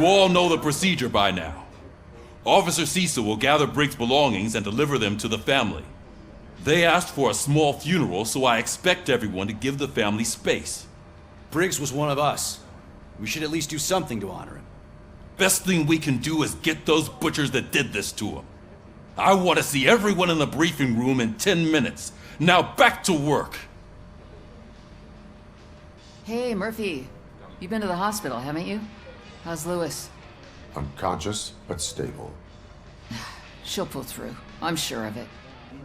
You all know the procedure by now. Officer Cecil will gather Briggs' belongings and deliver them to the family. They asked for a small funeral, so I expect everyone to give the family space. Briggs was one of us. We should at least do something to honor him. Best thing we can do is get those butchers that did this to him. I want to see everyone in the briefing room in 10 minutes. Now back to work. Hey, Murphy. You've been to the hospital, haven't you? How's Lewis? Unconscious, but stable. She'll pull through. I'm sure of it.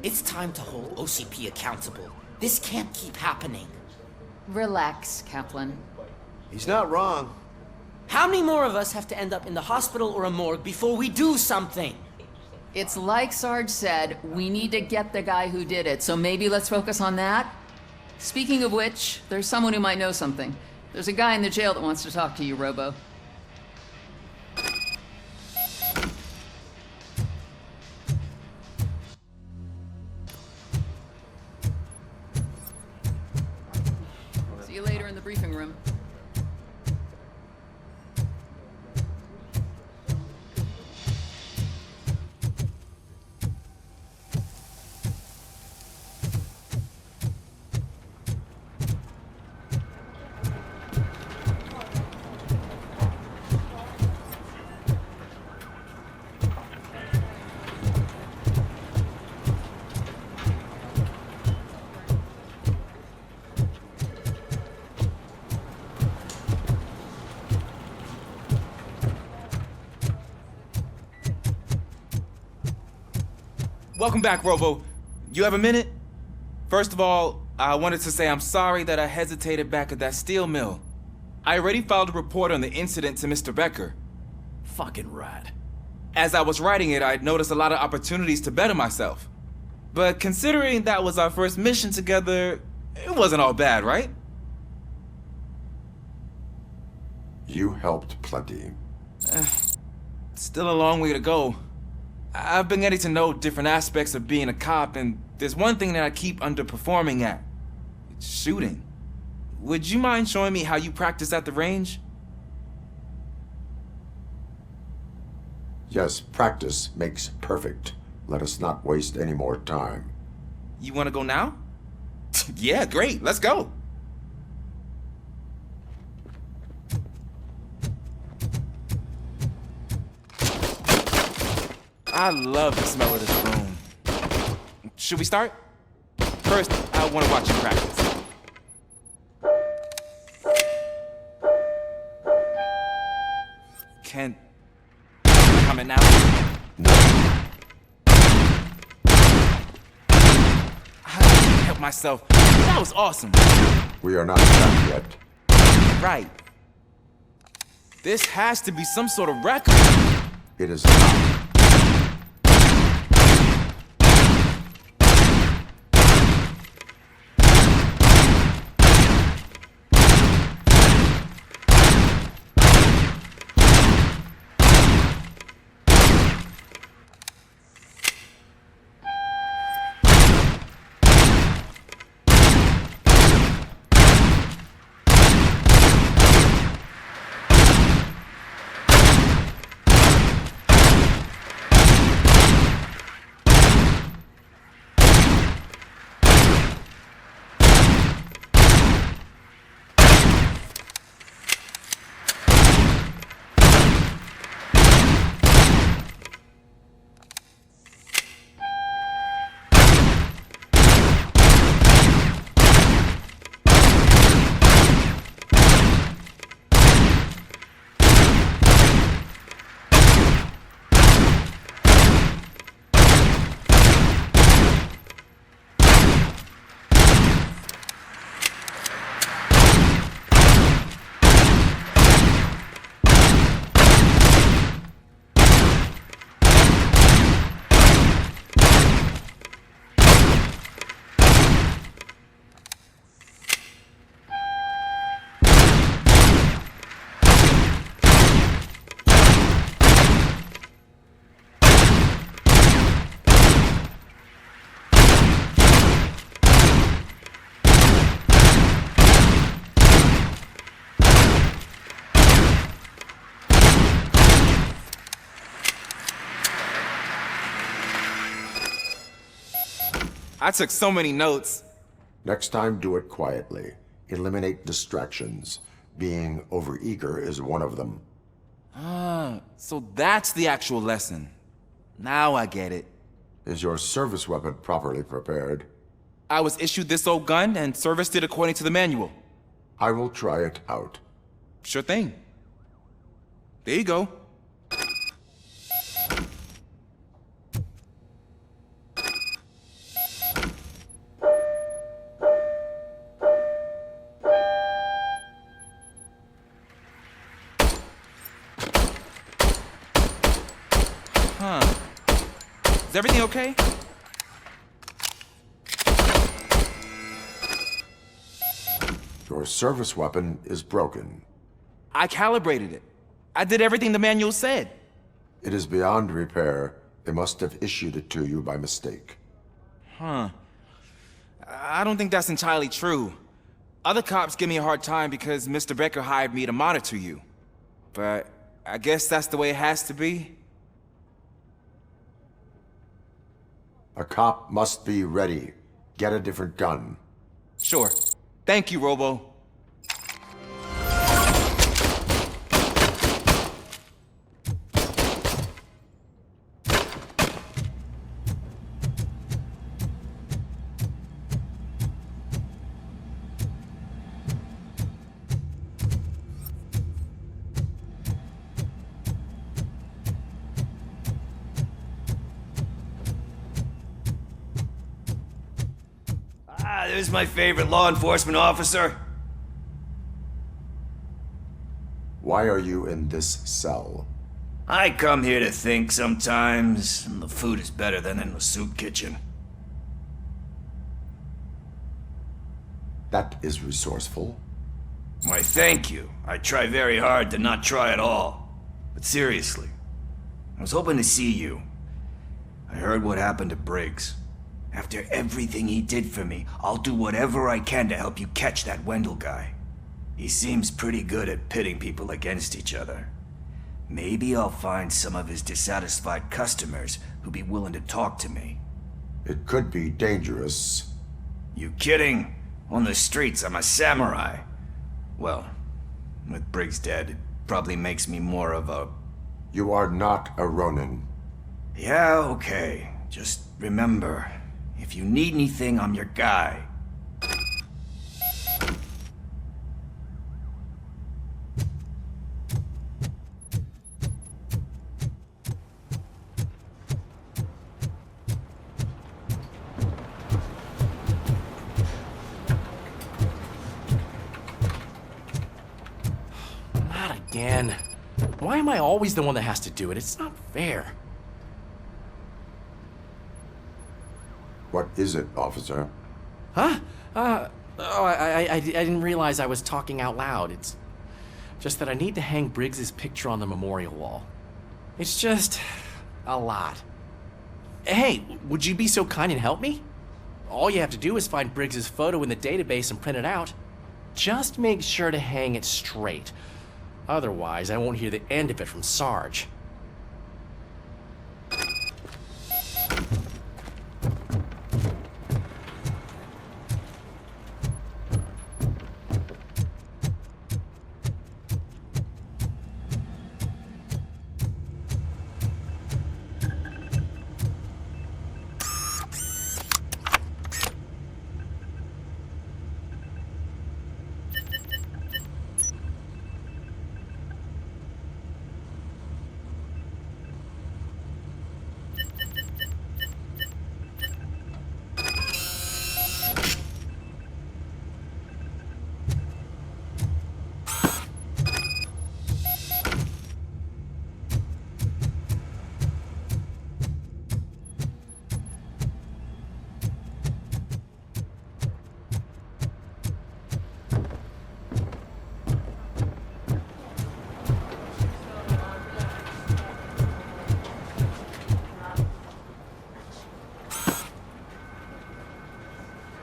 It's time to hold OCP accountable. This can't keep happening. Relax, Kaplan. He's not wrong. How many more of us have to end up in the hospital or a morgue before we do something? It's like Sarge said, we need to get the guy who did it, so maybe let's focus on that? Speaking of which, there's someone who might know something. There's a guy in the jail that wants to talk to you, Robo. See you later in the briefing room. Welcome back, Robo. You have a minute? First of all, I wanted to say I'm sorry that I hesitated back at that steel mill. I already filed a report on the incident to Mr. Becker. Fucking rat. As I was writing it, I'd noticed a lot of opportunities to better myself. But considering that was our first mission together, it wasn't all bad, right? You helped plenty. Still a long way to go. I've been getting to know different aspects of being a cop, and there's one thing that I keep underperforming at. It's shooting. Would you mind showing me how you practice at the range? Yes, practice makes perfect. Let us not waste any more time. You want to go now? Yeah, great. Let's go. I love the smell of this room. Should we start? First, I want to watch you practice. Can I comment now? No. I can't help myself. That was awesome. We are not done yet. Right. This has to be some sort of record. It is not. I took so many notes. Next time, do it quietly. Eliminate distractions. Being overeager is one of them. So that's the actual lesson. Now I get it. Is your service weapon properly prepared? I was issued this old gun and serviced it according to the manual. I will try it out. Sure thing. There you go. Is everything okay? Your service weapon is broken. I calibrated it. I did everything the manual said. It is beyond repair. They must have issued it to you by mistake. I don't think that's entirely true. Other cops give me a hard time because Mr. Becker hired me to monitor you. But I guess that's the way it has to be. A cop must be ready. Get a different gun. Sure. Thank you, Robo. There's my favorite law enforcement officer. Why are you in this cell? I come here to think sometimes, and the food is better than in the soup kitchen. That is resourceful. Why, thank you. I try very hard to not try at all. But seriously, I was hoping to see you. I heard what happened to Briggs. After everything he did for me, I'll do whatever I can to help you catch that Wendell guy. He seems pretty good at pitting people against each other. Maybe I'll find some of his dissatisfied customers who'd be willing to talk to me. It could be dangerous. You kidding? On the streets, I'm a samurai. Well, with Briggs dead, it probably makes me more of a... You are not a Ronin. Yeah, okay. Just remember, if you need anything, I'm your guy. Not again. Why am I always the one that has to do it? It's not fair. What is it, officer? Huh? I didn't realize I was talking out loud. It's just that I need to hang Briggs's picture on the memorial wall. It's just a lot. Hey, would you be so kind and help me? All you have to do is find Briggs's photo in the database and print it out. Just make sure to hang it straight. Otherwise, I won't hear the end of it from Sarge.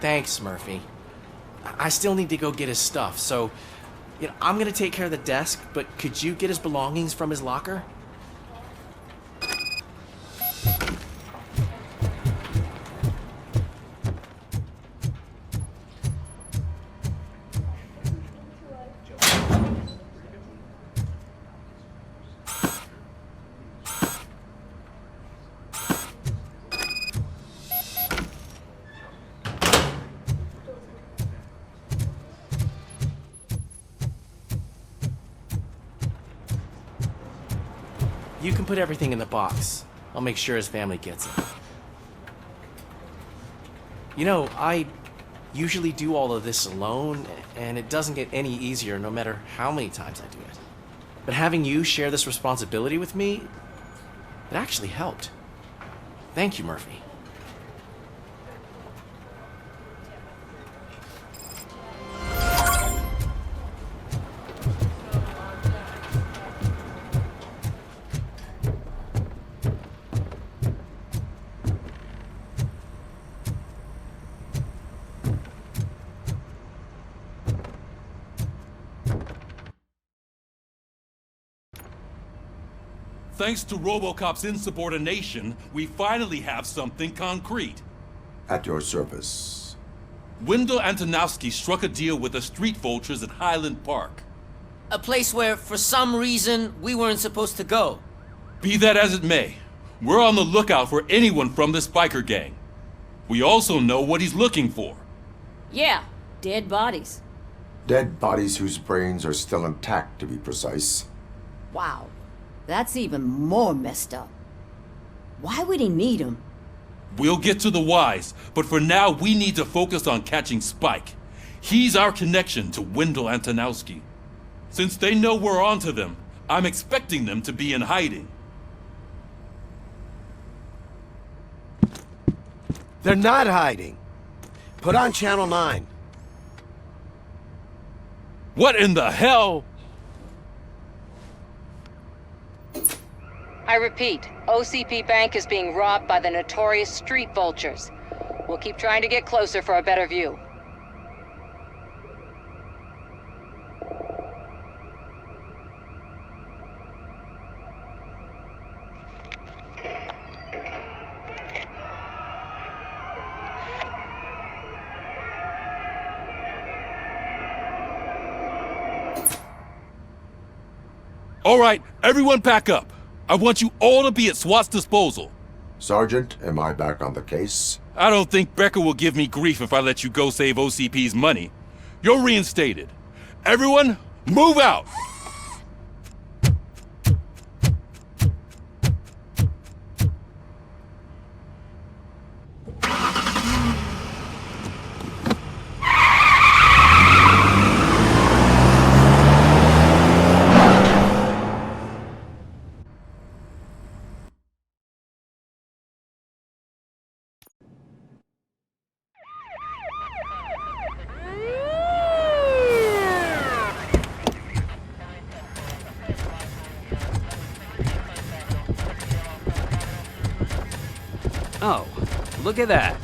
Thanks, Murphy. I still need to go get his stuff, so, I'm gonna take care of the desk, but could you get his belongings from his locker? You can put everything in the box. I'll make sure his family gets it. You know, I usually do all of this alone, and it doesn't get any easier no matter how many times I do it. But having you share this responsibility with me, it actually helped. Thank you, Murphy. Thanks to RoboCop's insubordination, we finally have something concrete. At your service. Wendell Antonowski struck a deal with the street vultures at Highland Park. A place where, for some reason, we weren't supposed to go. Be that as it may, we're on the lookout for anyone from this biker gang. We also know what he's looking for. Yeah, dead bodies. Dead bodies whose brains are still intact, to be precise. Wow, that's even more messed up. Why would he need them? We'll get to the whys, but for now we need to focus on catching Spike. He's our connection to Wendell Antonowski. Since they know we're onto them, I'm expecting them to be in hiding. They're not hiding. Put on Channel 9. What in the hell? I repeat, OCP Bank is being robbed by the notorious street vultures. We'll keep trying to get closer for a better view. All right, everyone pack up. I want you all to be at SWAT's disposal. Sergeant, am I back on the case? I don't think Becker will give me grief if I let you go save OCP's money. You're reinstated. Everyone, move out! Oh, look at that.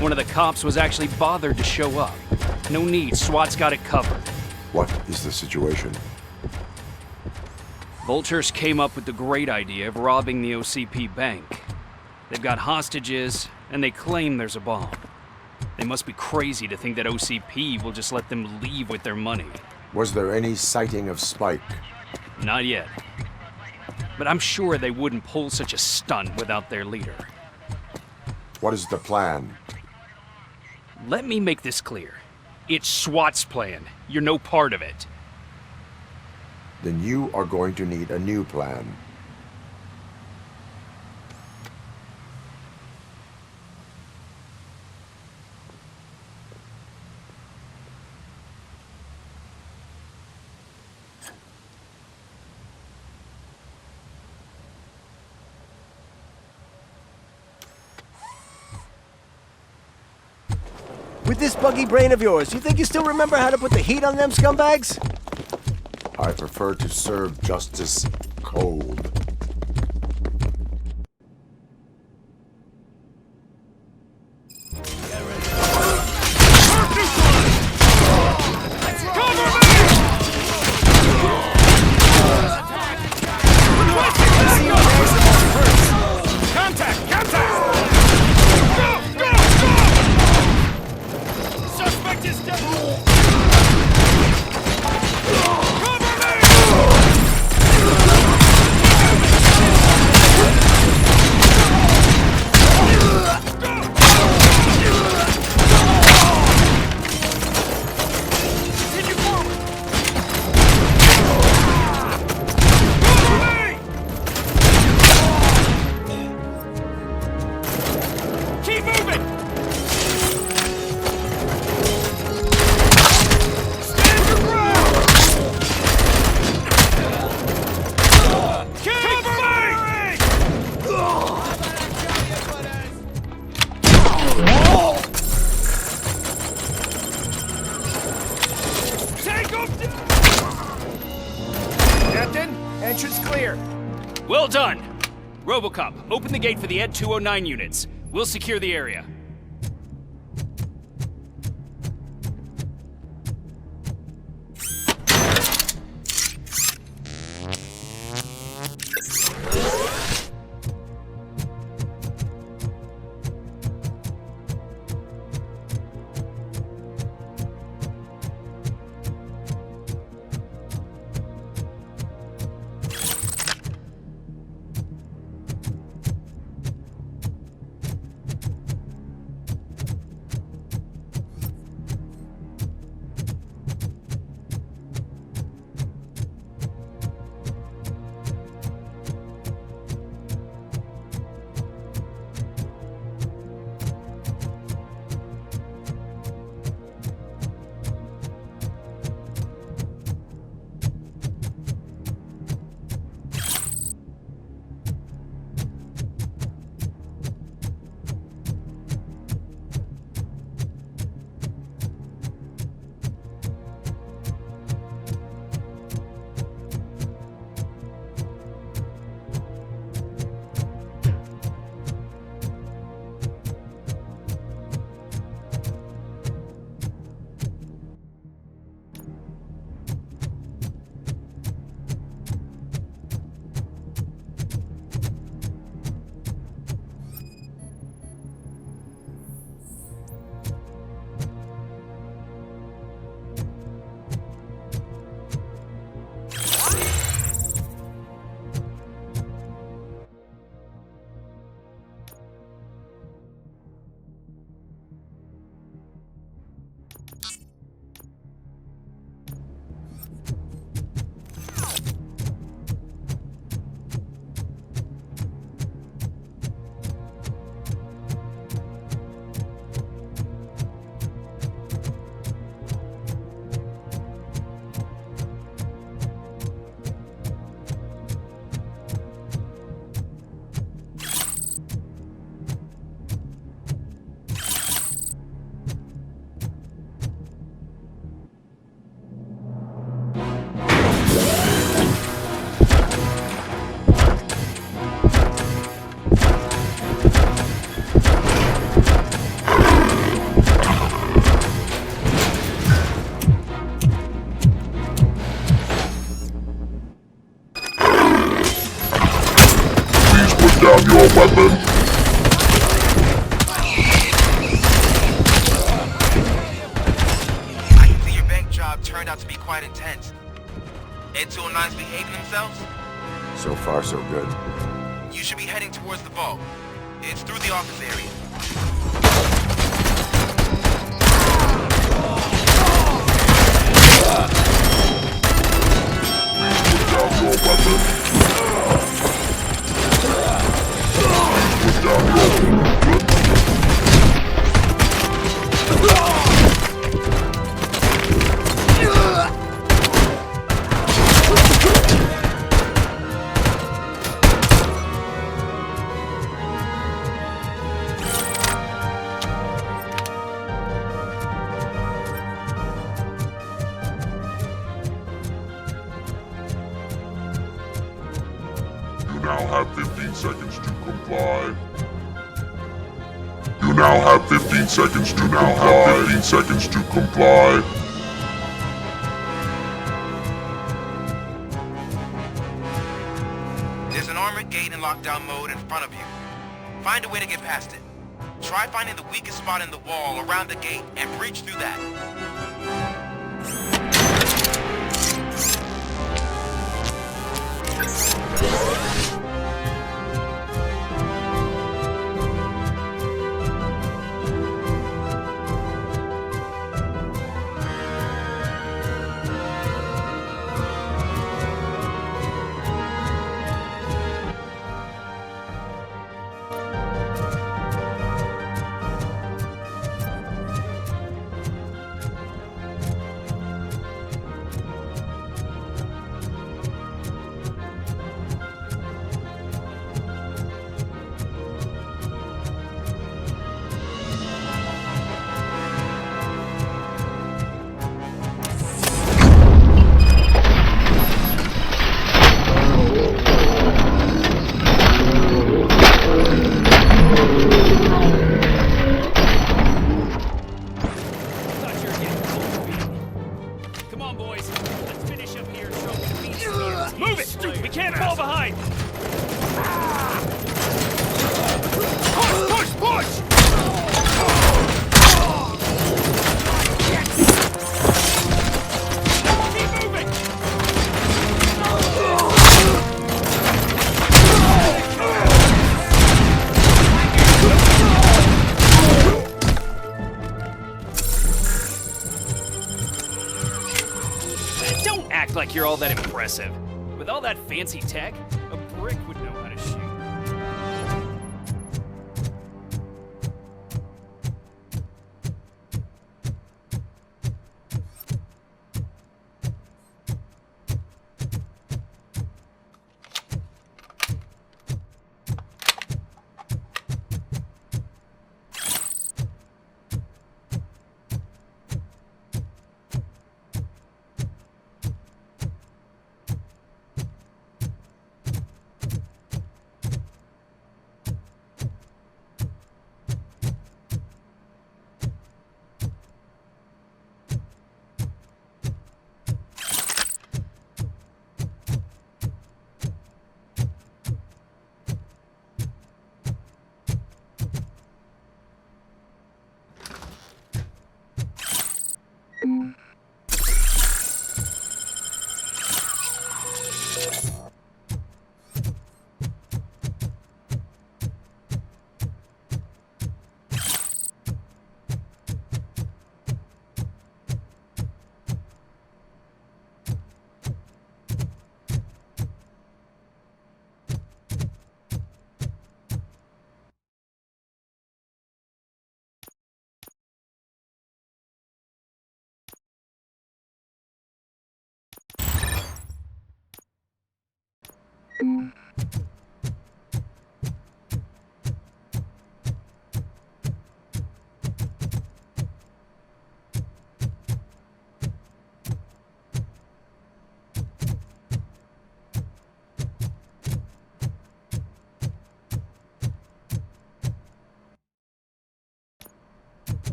One of the cops was actually bothered to show up. No need, SWAT's got it covered. What is the situation? Vultures came up with the great idea of robbing the OCP bank. They've got hostages, and they claim there's a bomb. They must be crazy to think that OCP will just let them leave with their money. Was there any sighting of Spike? Not yet. But I'm sure they wouldn't pull such a stunt without their leader. What is the plan? Let me make this clear. It's SWAT's plan. You're no part of it. Then you are going to need a new plan. With this buggy brain of yours, you think you still remember how to put the heat on them scumbags? I prefer to serve justice cold. RoboCop, open the gate for the Ed 209 units. We'll secure the area. down your weapon. I can see your bank job turned out to be quite intense. Ed 209's behaving themselves? So far, so good. You should be heading towards the vault. It's through the office area. Put down your weapon. Put down your weapon. You now have 15 seconds to comply. You now have 15 seconds to comply. 15 seconds to comply. There's an armored gate in lockdown mode in front of you. Find a way to get past it. Try finding the weakest spot in the wall around the gate and breach through that. think you're all that impressive. With all that fancy tech, a brick would know how to shoot.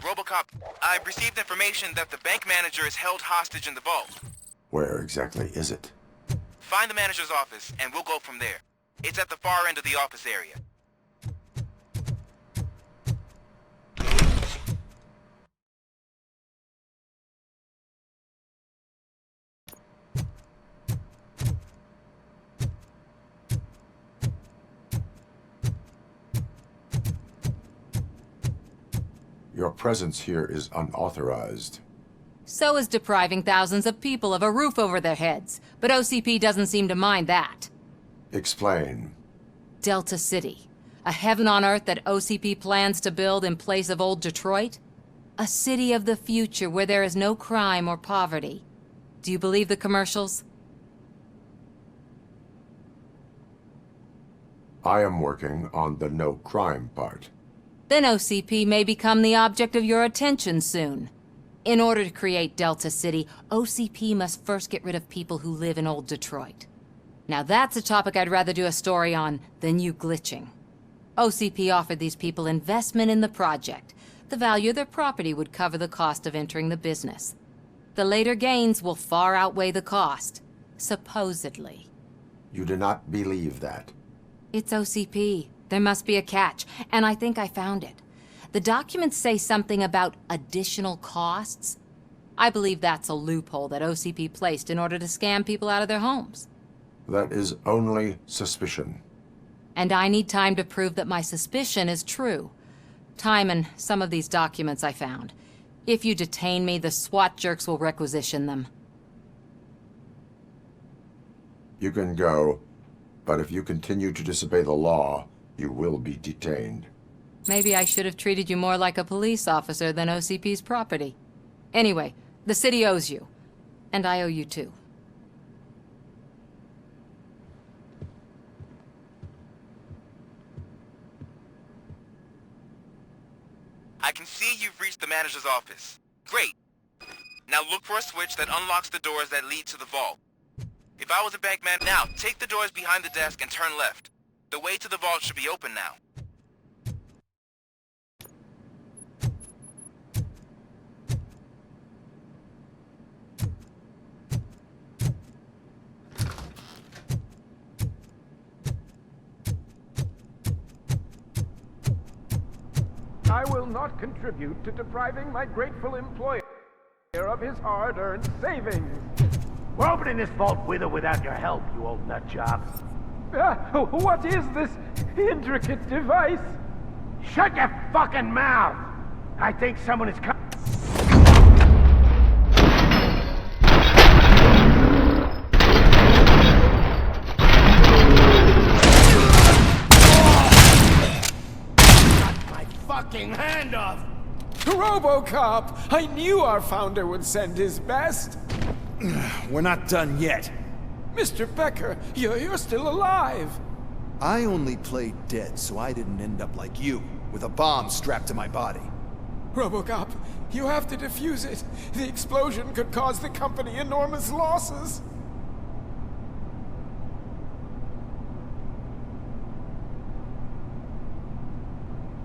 RoboCop, I've received information that the bank manager is held hostage in the vault. Where exactly is it? Find the manager's office, and we'll go from there. It's at the far end of the office area. Your presence here is unauthorized. So is depriving thousands of people of a roof over their heads. But OCP doesn't seem to mind that. Explain. Delta City. A heaven on earth that OCP plans to build in place of old Detroit? A city of the future where there is no crime or poverty. Do you believe the commercials? I am working on the no crime part. Then OCP may become the object of your attention soon. In order to create Delta City, OCP must first get rid of people who live in old Detroit. Now that's a topic I'd rather do a story on than you glitching. OCP offered these people investment in the project. The value of their property would cover the cost of entering the business. The later gains will far outweigh the cost, supposedly. You do not believe that. It's OCP. There must be a catch, and I think I found it. The documents say something about additional costs. I believe that's a loophole that OCP placed in order to scam people out of their homes. That is only suspicion. And I need time to prove that my suspicion is true. Time and some of these documents I found. If you detain me, the SWAT jerks will requisition them. You can go, but if you continue to disobey the law, you will be detained. Maybe I should have treated you more like a police officer than OCP's property. Anyway, the city owes you. And I owe you too. I can see you've reached the manager's office. Great. Now look for a switch that unlocks the doors that lead to the vault. If I was a bank man, now take the doors behind the desk and turn left. The way to the vault should be open now. will not contribute to depriving my grateful employer of his hard-earned savings. We're opening this vault with or without your help, you old nutjob. What is this intricate device? Shut your fucking mouth! I think someone is coming. Fucking hand off! RoboCop! I knew our founder would send his best! We're not done yet. Mr. Becker, you're still alive! I only played dead so I didn't end up like you, with a bomb strapped to my body. RoboCop, you have to defuse it. The explosion could cause the company enormous losses.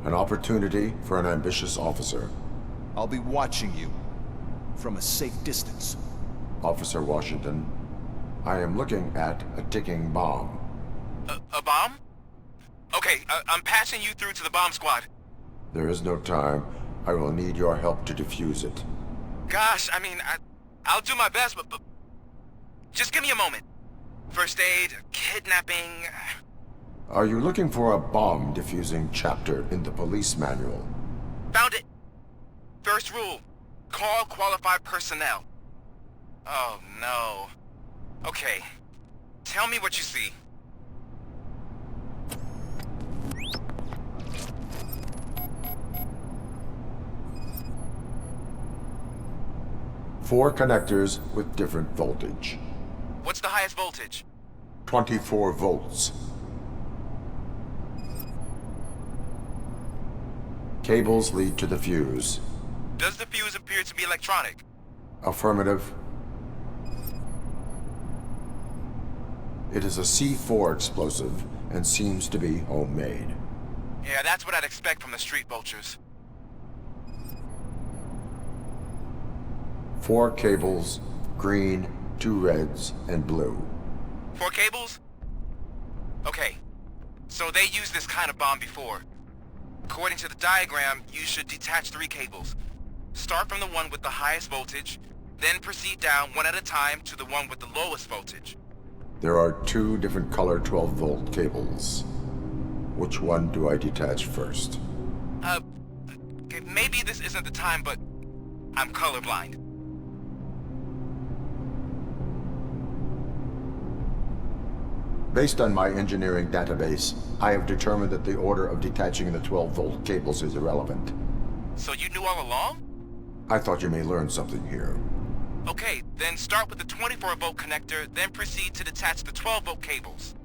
An opportunity for an ambitious officer. I'll be watching you from a safe distance. Officer Washington, I am looking at a ticking bomb. A bomb? Okay, I'm passing you through to the bomb squad. There is no time. I will need your help to defuse it. Gosh, I mean, I'll do my best, but just give me a moment. First aid, kidnapping... Are you looking for a bomb defusing chapter in the police manual? Found it! First rule, call qualified personnel. Oh no. Okay, tell me what you see. Four connectors with different voltage. What's the highest voltage? 24 volts. Cables lead to the fuse. Does the fuse appear to be electronic? Affirmative. It is a C4 explosive and seems to be homemade. Yeah, that's what I'd expect from the street vultures. 4 cables, green, 2 reds, and blue. 4 cables? Okay, so they used this kind of bomb before. According to the diagram, you should detach 3 cables. Start from the one with the highest voltage, then proceed down one at a time to the one with the lowest voltage. There are 2 different color 12-volt cables. Which one do I detach first? Okay, maybe this isn't the time, but I'm colorblind. Based on my engineering database, I have determined that the order of detaching the 12-volt cables is irrelevant. So you knew all along? I thought you may learn something here. Okay, then start with the 24-volt connector, then proceed to detach the 12-volt cables.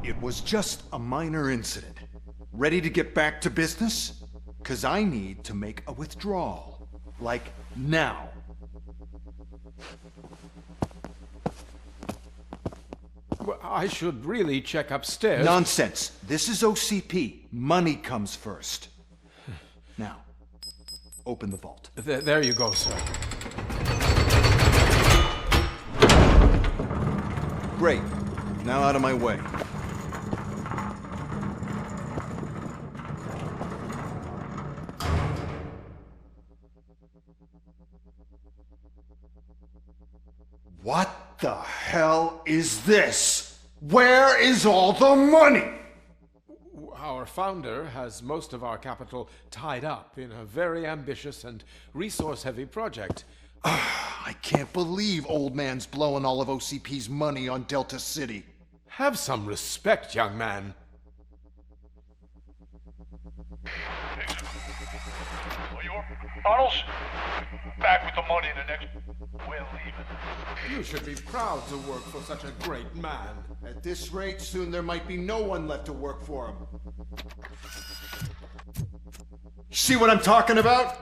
It was just a minor incident. Ready to get back to business? 'Cause I need to make a withdrawal. Like, now. Well, I should really check upstairs. Nonsense. This is OCP. Money comes first. Now, open the vault. There you go, sir. Great. Now out of my way. What the hell is this? Where is all the money? Our founder has most of our capital tied up in a very ambitious and resource-heavy project. I can't believe old man's blowing all of OCP's money on Delta City. Have some respect, young man. Tunnels? Back with the money in the next... We're leaving. You should be proud to work for such a great man. At this rate, soon there might be no one left to work for him. See what I'm talking about?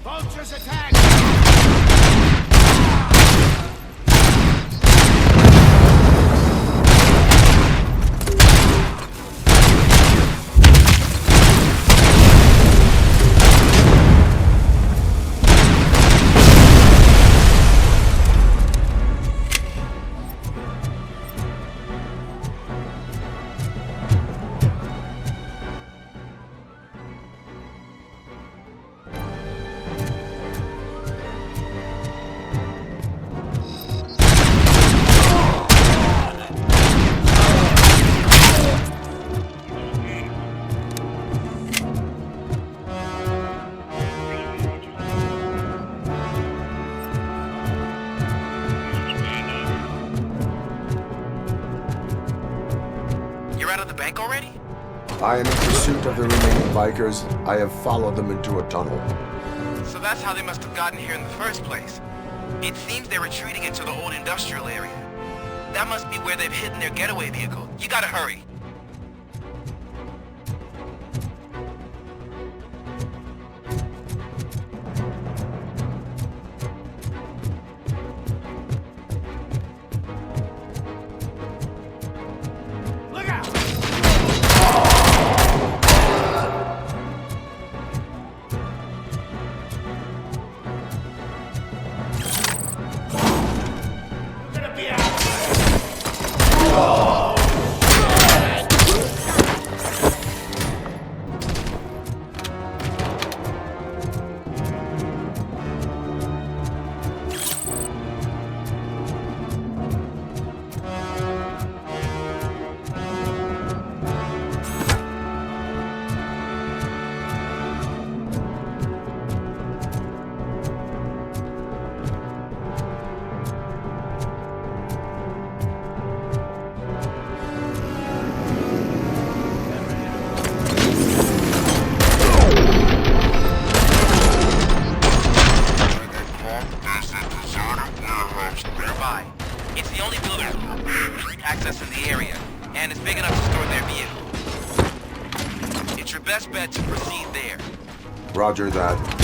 Vultures attack! Already? I am in pursuit of the remaining bikers. I have followed them into a tunnel. So that's how they must have gotten here in the first place. It seems they're retreating into the old industrial area. That must be where they've hidden their getaway vehicle. You gotta hurry. Roger that.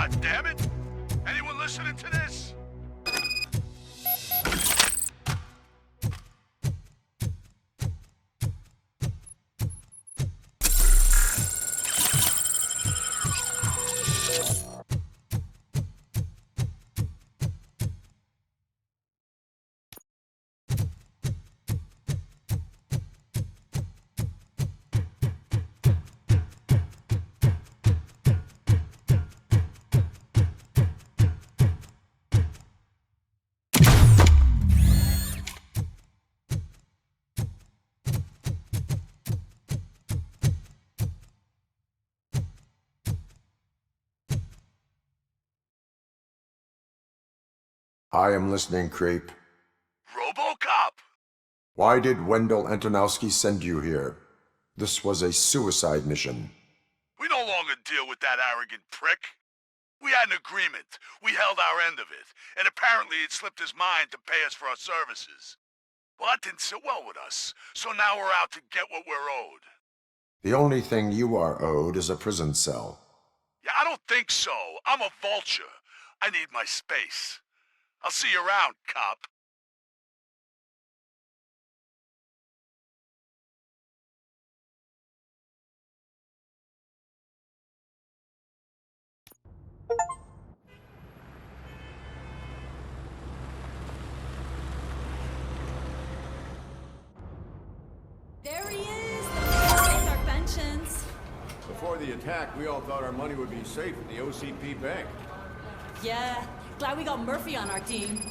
God damn it! Anyone listening to this? I am listening, creep. RoboCop! Why did Wendell Antonowski send you here? This was a suicide mission. We no longer deal with that arrogant prick. We had an agreement. We held our end of it. And apparently it slipped his mind to pay us for our services. Well, that didn't sit well with us. So now we're out to get what we're owed. The only thing you are owed is a prison cell. Yeah, I don't think so. I'm a vulture. I need my space. I'll see you around, cop. There he is! The our pensions. Before the attack, we all thought our money would be safe at the OCP bank. Yeah, glad we got Murphy on our team.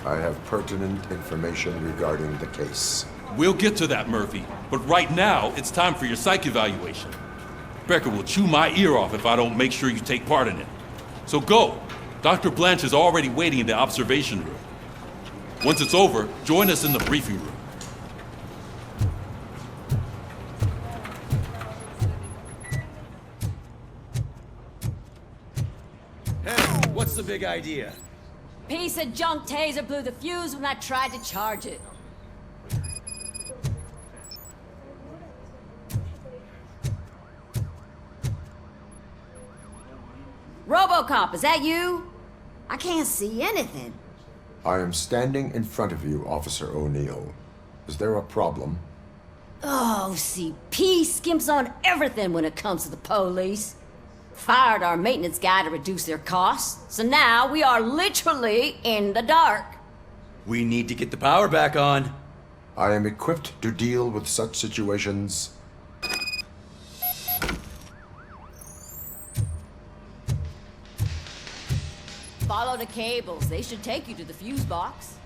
I have pertinent information regarding the case. We'll get to that, Murphy. But right now, it's time for your psych evaluation. Becker will chew my ear off if I don't make sure you take part in it. So go. Dr. Blanche is already waiting in the observation room. Once it's over, join us in the briefing room. Hey, what's the big idea? Piece of junk taser blew the fuse when I tried to charge it. RoboCop, is that you? I can't see anything. I am standing in front of you, Officer O'Neill. Is there a problem? Oh, CP skimps on everything when it comes to the police. Fired our maintenance guy to reduce their costs, so now we are literally in the dark. We need to get the power back on. I am equipped to deal with such situations. Follow the cables. They should take you to the fuse box.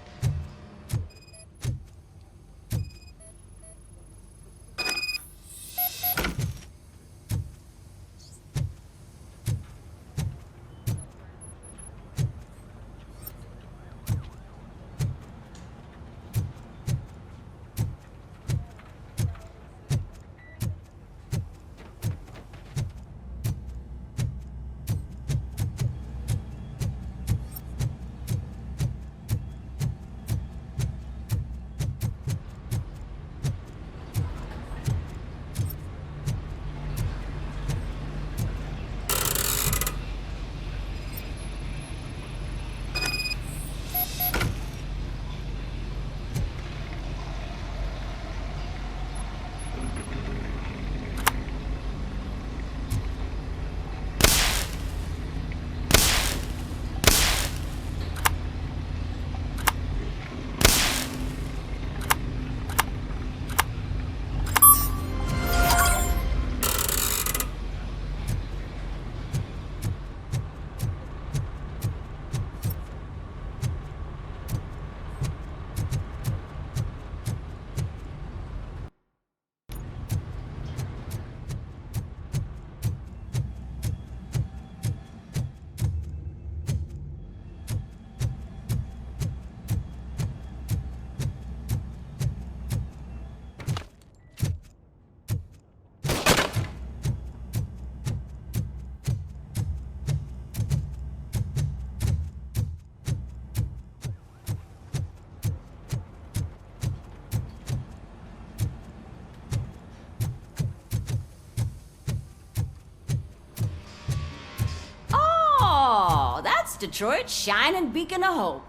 Detroit's shining beacon of hope.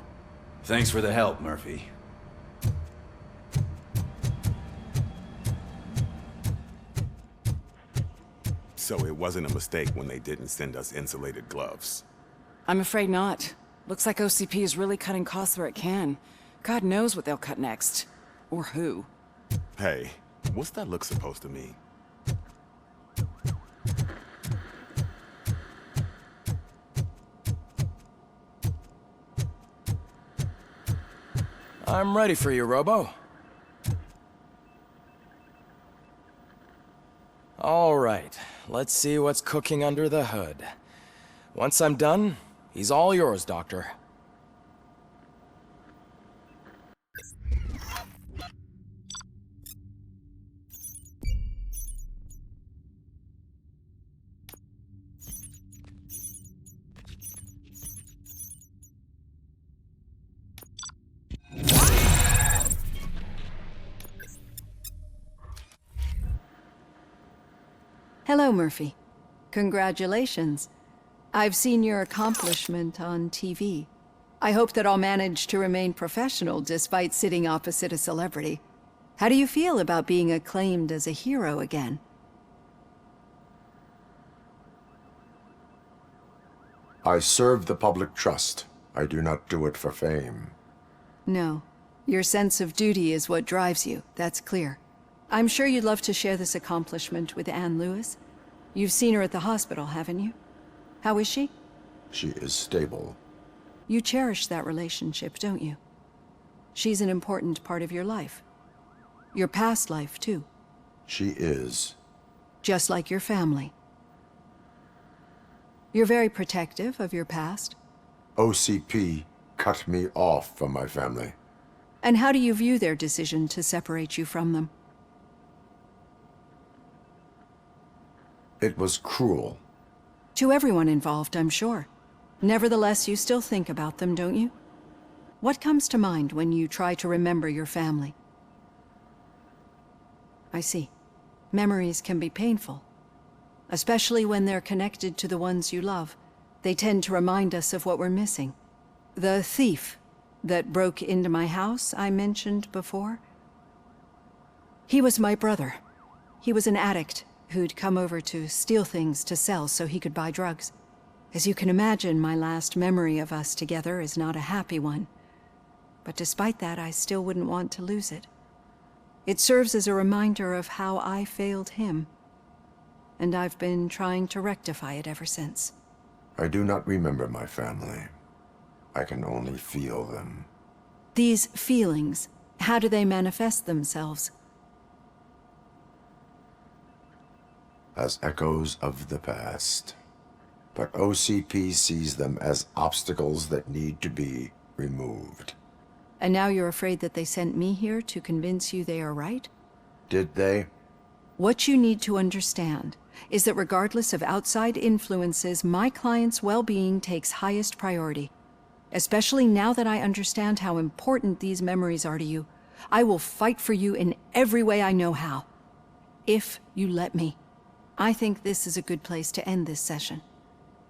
Thanks for the help, Murphy. So it wasn't a mistake when they didn't send us insulated gloves. I'm afraid not. Looks like OCP is really cutting costs where it can. God knows what they'll cut next. Or who. Hey, what's that look supposed to mean? I'm ready for you, Robo. All right, let's see what's cooking under the hood. Once I'm done, he's all yours, Doctor. Hello, Murphy. Congratulations. I've seen your accomplishment on TV. I hope that I'll manage to remain professional despite sitting opposite a celebrity. How do you feel about being acclaimed as a hero again? I serve the public trust. I do not do it for fame. No. Your sense of duty is what drives you, that's clear. I'm sure you'd love to share this accomplishment with Anne Lewis. You've seen her at the hospital, haven't you? How is she? She is stable. You cherish that relationship, don't you? She's an important part of your life. Your past life, too. She is. Just like your family. You're very protective of your past. OCP cut me off from my family. And how do you view their decision to separate you from them? It was cruel. To everyone involved, I'm sure. Nevertheless, you still think about them, don't you? What comes to mind when you try to remember your family? I see. Memories can be painful. Especially when they're connected to the ones you love. They tend to remind us of what we're missing. The thief that broke into my house I mentioned before? He was my brother. He was an addict who'd come over to steal things to sell so he could buy drugs. As you can imagine, my last memory of us together is not a happy one. But despite that, I still wouldn't want to lose it. It serves as a reminder of how I failed him. And I've been trying to rectify it ever since. I do not remember my family. I can only feel them. These feelings, how do they manifest themselves? As echoes of the past. But OCP sees them as obstacles that need to be removed. And now you're afraid that they sent me here to convince you they are right? Did they? What you need to understand is that regardless of outside influences, my client's well-being takes highest priority. Especially now that I understand how important these memories are to you, I will fight for you in every way I know how. If you let me. I think this is a good place to end this session.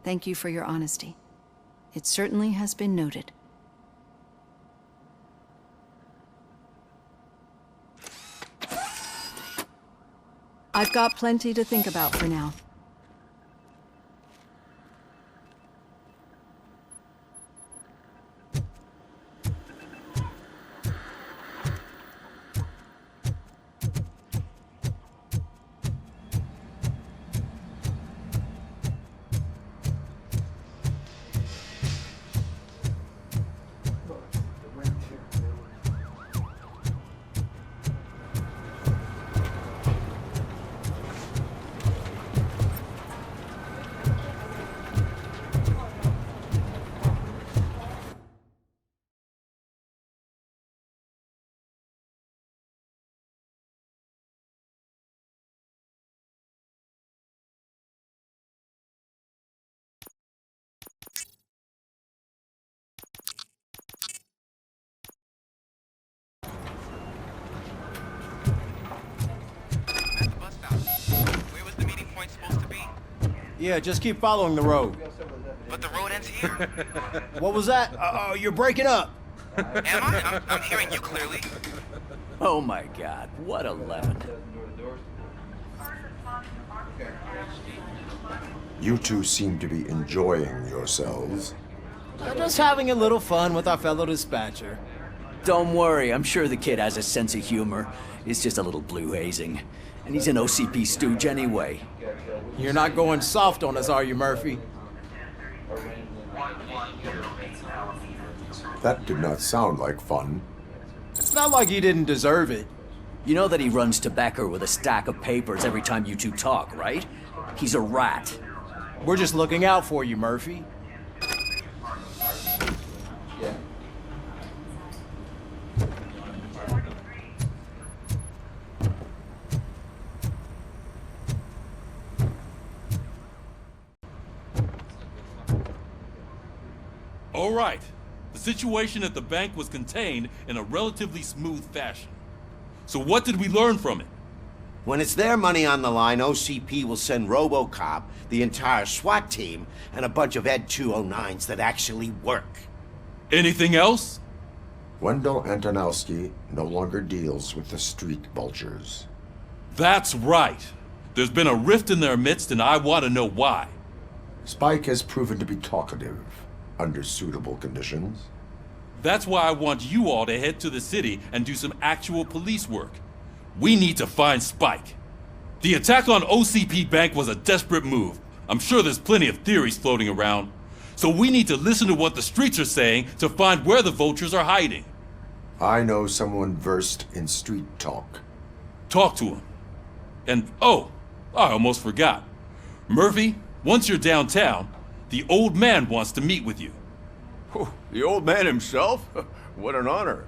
Thank you for your honesty. It certainly has been noted. I've got plenty to think about for now. Yeah, just keep following the road. but the road ends here. What was that? You're breaking up. Am I? I'm hearing you clearly. Oh my god, what a lemon. You two seem to be enjoying yourselves. We're just having a little fun with our fellow dispatcher. Don't worry, I'm sure the kid has a sense of humor. It's just a little blue hazing. And he's an OCP stooge anyway. You're not going soft on us, are you, Murphy? That did not sound like fun. It's not like he didn't deserve it. You know that he runs tobacco with a stack of papers every time you two talk, right? He's a rat. We're just looking out for you, Murphy. All right. The situation at the bank was contained in a relatively smooth fashion. So what did we learn from it? When it's their money on the line, OCP will send RoboCop, the entire SWAT team, and a bunch of Ed 209s that actually work. Anything else? Wendell Antonowski no longer deals with the street vultures. That's right. There's been a rift in their midst, and I want to know why. Spike has proven to be talkative under suitable conditions. That's why I want you all to head to the city and do some actual police work. We need to find Spike. The attack on OCP Bank was a desperate move. I'm sure there's plenty of theories floating around. So we need to listen to what the streets are saying to find where the vultures are hiding. I know someone versed in street talk. Talk to him. And oh, I almost forgot. Murphy, once you're downtown, the old man wants to meet with you. Oh, the old man himself? What an honor.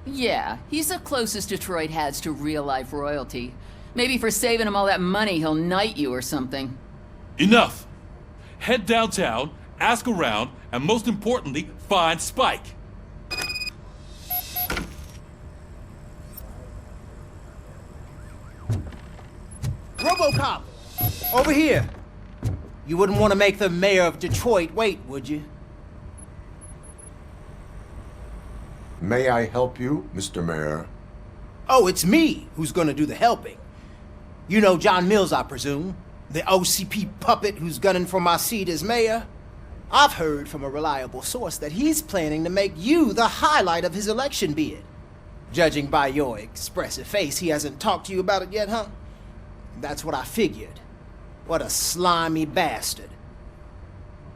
Yeah, he's the closest Detroit has to real-life royalty. Maybe for saving him all that money, he'll knight you or something. Enough! Head downtown, ask around, and most importantly, find Spike. RoboCop! Over here! You wouldn't want to make the mayor of Detroit wait, would you? May I help you, Mr. Mayor? Oh, it's me who's gonna do the helping. You know John Mills, I presume? The OCP puppet who's gunning for my seat as mayor? I've heard from a reliable source that he's planning to make you the highlight of his election bid. Judging by your expressive face, he hasn't talked to you about it yet, huh? That's what I figured. What a slimy bastard.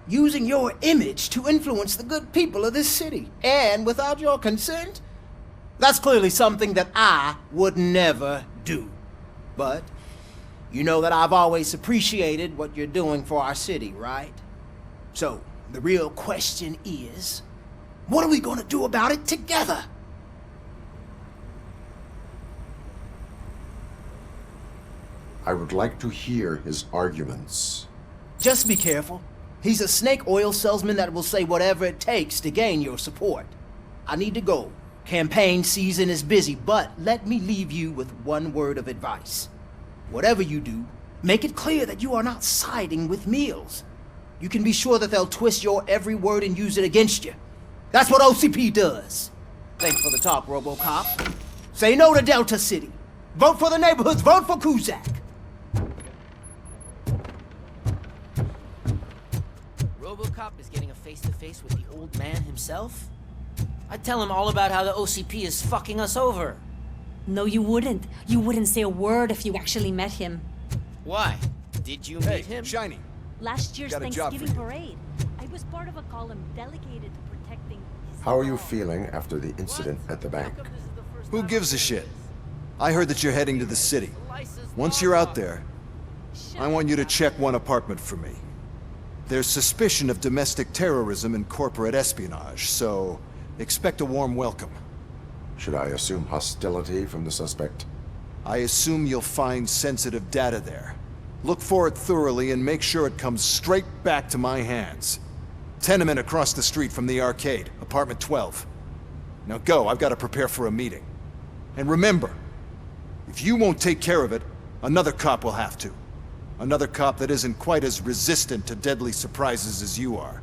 Using your image to influence the good people of this city, and without your consent? That's clearly something that I would never do. But you know that I've always appreciated what you're doing for our city, right? So, the real question is, what are we gonna do about it together? I would like to hear his arguments. Just be careful. He's a snake oil salesman that will say whatever it takes to gain your support. I need to go. Campaign season is busy, but let me leave you with one word of advice. Whatever you do, make it clear that you are not siding with Mills. You can be sure that they'll twist your every word and use it against you. That's what OCP does. Thanks for the talk, RoboCop. Say no to Delta City. Vote for the neighborhoods. Vote for Kuzak. RoboCop is getting a face-to-face with the old man himself? I'd tell him all about how the OCP is fucking us over. No, you wouldn't. You wouldn't say a word if you actually met him. Why? Did you meet him? Shiny. Last year's Got a job for Thanksgiving you. parade, I was part of a column delegated to protecting his... How are you feeling after the incident at the bank? Who gives a shit? I heard that you're heading to the city. Once you're out there, I want you to check one apartment for me. There's suspicion of domestic terrorism and corporate espionage, so expect a warm welcome. Should I assume hostility from the suspect? I assume you'll find sensitive data there. Look for it thoroughly and make sure it comes straight back to my hands. Tenement across the street from the arcade, apartment 12. Now go, I've got to prepare for a meeting. And remember, if you won't take care of it, another cop will have to. Another cop that isn't quite as resistant to deadly surprises as you are.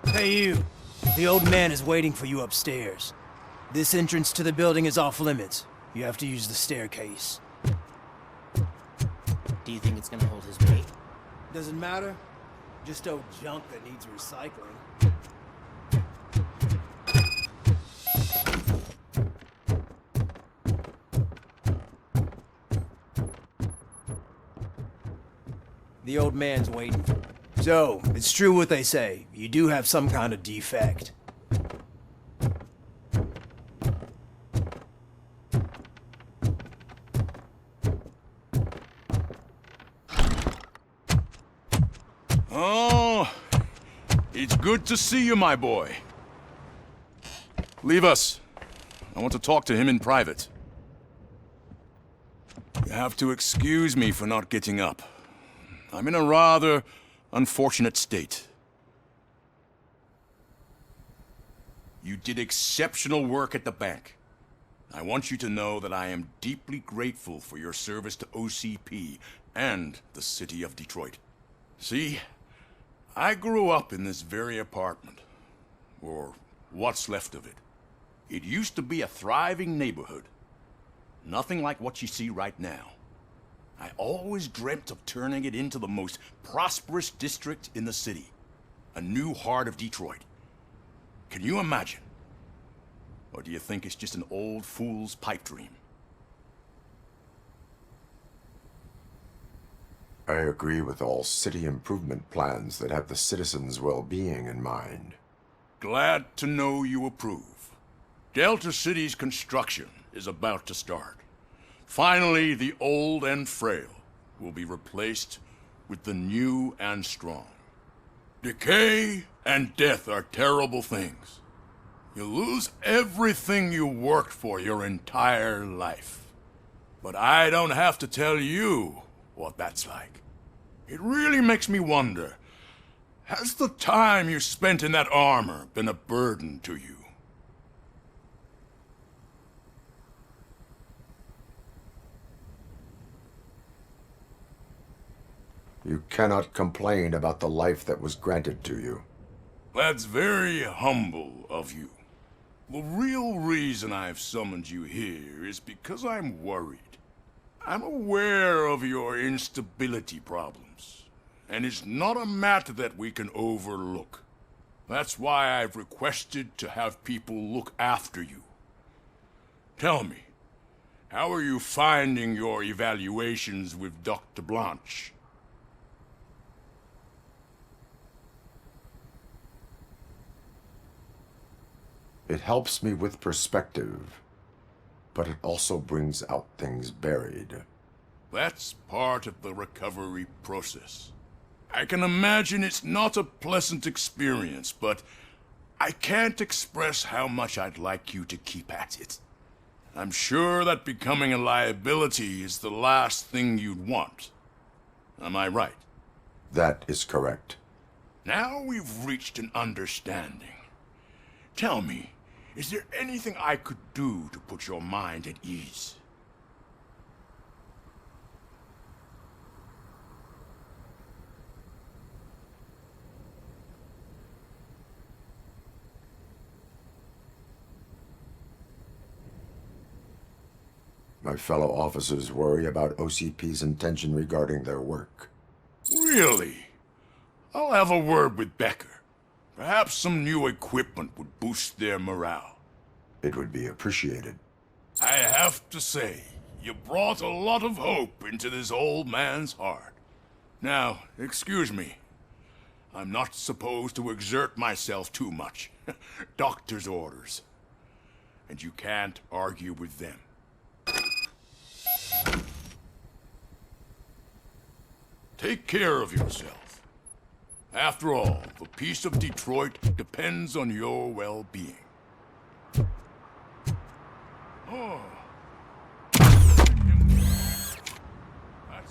Hey you, the old man is waiting for you upstairs. This entrance to the building is off limits. You have to use the staircase. Do you think it's gonna hold his weight? Doesn't matter. Just old junk that needs recycling. The old man's waiting. So, it's true what they say. You do have some kind of defect. Oh, it's good to see you, my boy. Leave us. I want to talk to him in private. You have to excuse me for not getting up. I'm in a rather unfortunate state. You did exceptional work at the bank. I want you to know that I am deeply grateful for your service to OCP and the city of Detroit. See, I grew up in this very apartment, or what's left of it. It used to be a thriving neighborhood. Nothing like what you see right now. I always dreamt of turning it into the most prosperous district in the city. A new heart of Detroit. Can you imagine? Or do you think it's just an old fool's pipe dream? I agree with all city improvement plans that have the citizens' well-being in mind. Glad to know you approve. Delta City's construction is about to start. Finally, the old and frail will be replaced with the new and strong. Decay and death are terrible things. You lose everything you worked for your entire life. But I don't have to tell you what that's like. It really makes me wonder, has the time you spent in that armor been a burden to you? You cannot complain about the life that was granted to you. That's very humble of you. The real reason I've summoned you here is because I'm worried. I'm aware of your instability problems, and it's not a matter that we can overlook. That's why I've requested to have people look after you. Tell me, how are you finding your evaluations with Dr. Blanche? It helps me with perspective, but it also brings out things buried. That's part of the recovery process. I can imagine it's not a pleasant experience, but I can't express how much I'd like you to keep at it. I'm sure that becoming a liability is the last thing you'd want. Am I right? That is correct. Now we've reached an understanding. Tell me, is there anything I could do to put your mind at ease? My fellow officers worry about OCP's intention regarding their work. Really? I'll have a word with Becker. Perhaps some new equipment would boost their morale. It would be appreciated. I have to say, you brought a lot of hope into this old man's heart. Now, excuse me. I'm not supposed to exert myself too much. Doctor's orders. And you can't argue with them. Take care of yourself. After all, the peace of Detroit depends on your well-being. Oh.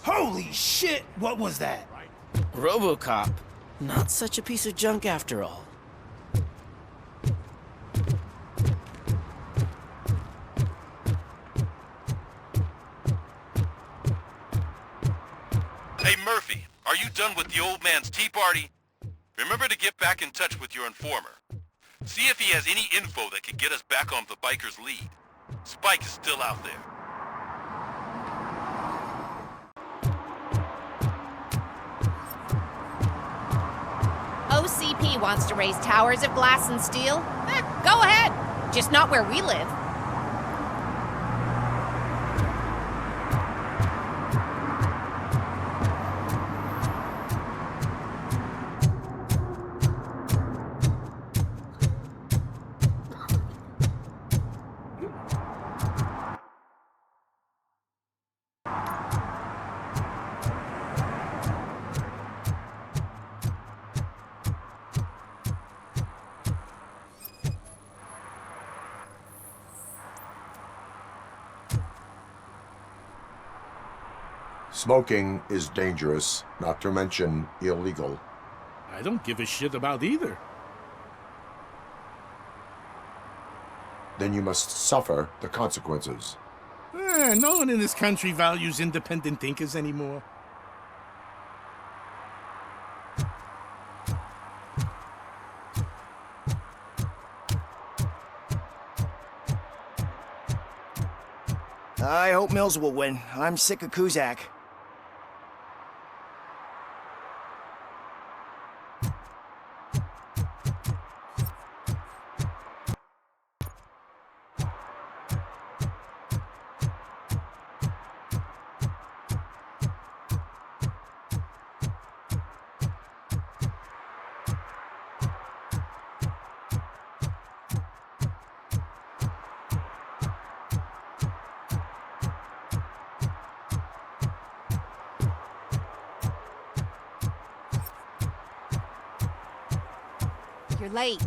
Holy shit! What was that? RoboCop. Not such a piece of junk after all. Hey, Murphy, are you done with the old man's tea party? Remember to get back in touch with your informer. See if he has any info that could get us back on the biker's lead. Spike is still out there. OCP wants to raise towers of glass and steel? Go ahead. Just not where we live. Smoking is dangerous, not to mention illegal. I don't give a shit about either. Then you must suffer the consequences. No one in this country values independent thinkers anymore. I hope Mills will win. I'm sick of Kuzak. You're late.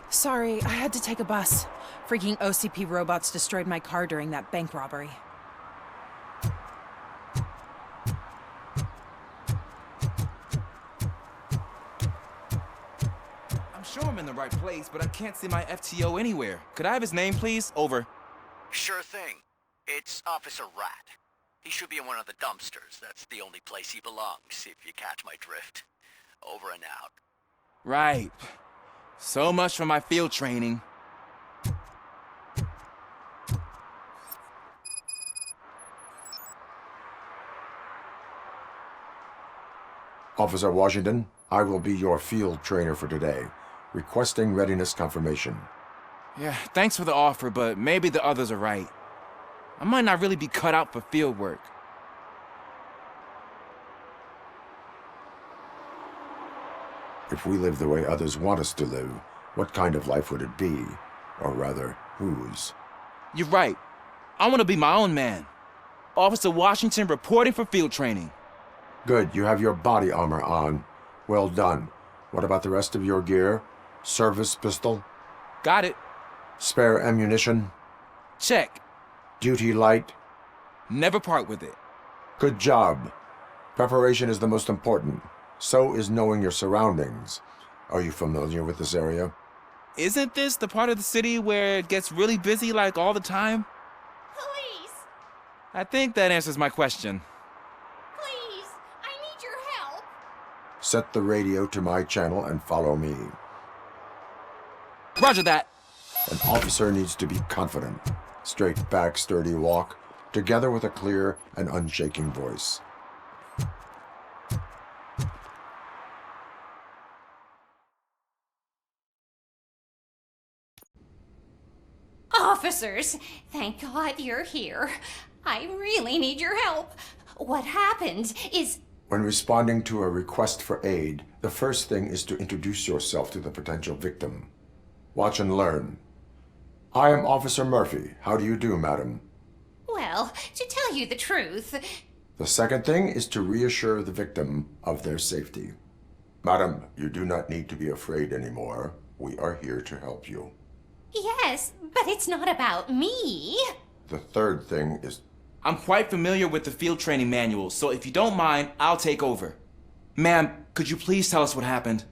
Sorry, I had to take a bus. Freaking OCP robots destroyed my car during that bank robbery. I'm sure I'm in the right place, but I can't see my FTO anywhere. Could I have his name, please? Over. Sure thing. It's Officer Rat. He should be in one of the dumpsters. That's the only place he belongs, if you catch my drift. Over and out. Right. So much for my field training. Officer Washington, I will be your field trainer for today. Requesting readiness confirmation. Yeah, thanks for the offer, but maybe the others are right. I might not really be cut out for field work. If we live the way others want us to live, what kind of life would it be? Or rather, whose? You're right. I want to be my own man. Officer Washington reporting for field training. Good, you have your body armor on. Well done. What about the rest of your gear? Service pistol? Got it. Spare ammunition? Check. Duty light? Never part with it. Good job. Preparation is the most important. So is knowing your surroundings. Are you familiar with this area? Isn't this the part of the city where it gets really busy like all the time? Police! I think that answers my question. Please! I need your help! Set the radio to my channel and follow me. Roger that. An officer needs to be confident. Straight back, sturdy walk. together with a clear and unshaking voice. Officers, thank God you're here. I really need your help. What happened is... When responding to a request for aid, the first thing is to introduce yourself to the potential victim. Watch and learn. I am Officer Murphy. How do you do, madam? Well, to tell you the truth... The second thing is to reassure the victim of their safety. Madam, you do not need to be afraid anymore. We are here to help you. Yes, but it's not about me. The third thing is... I'm quite familiar with the field training manual, so if you don't mind, I'll take over. Ma'am, could you please tell us what happened?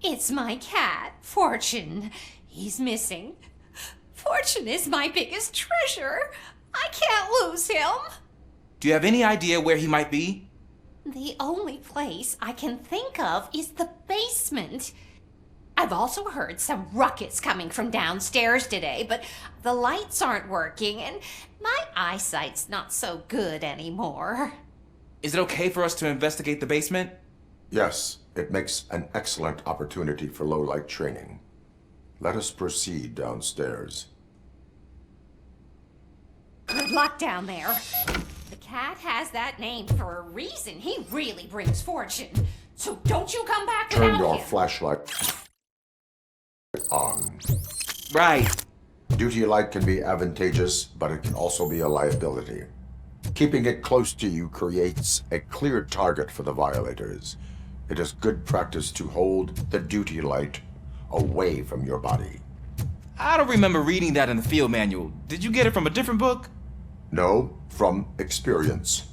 It's my cat, Fortune. He's missing. Fortune is my biggest treasure. I can't lose him. Do you have any idea where he might be? The only place I can think of is the basement. I've also heard some ruckus coming from downstairs today, but the lights aren't working and my eyesight's not so good anymore. Is it okay for us to investigate the basement? Yes, it makes an excellent opportunity for low-light training. Let us proceed downstairs. Good luck down there. The cat has that name for a reason. He really brings fortune. So don't you come back Turn without your him. flashlight on. Right. Duty light can be advantageous, but it can also be a liability. Keeping it close to you creates a clear target for the violators. It is good practice to hold the duty light away from your body. I don't remember reading that in the field manual. Did you get it from a different book? No, from experience.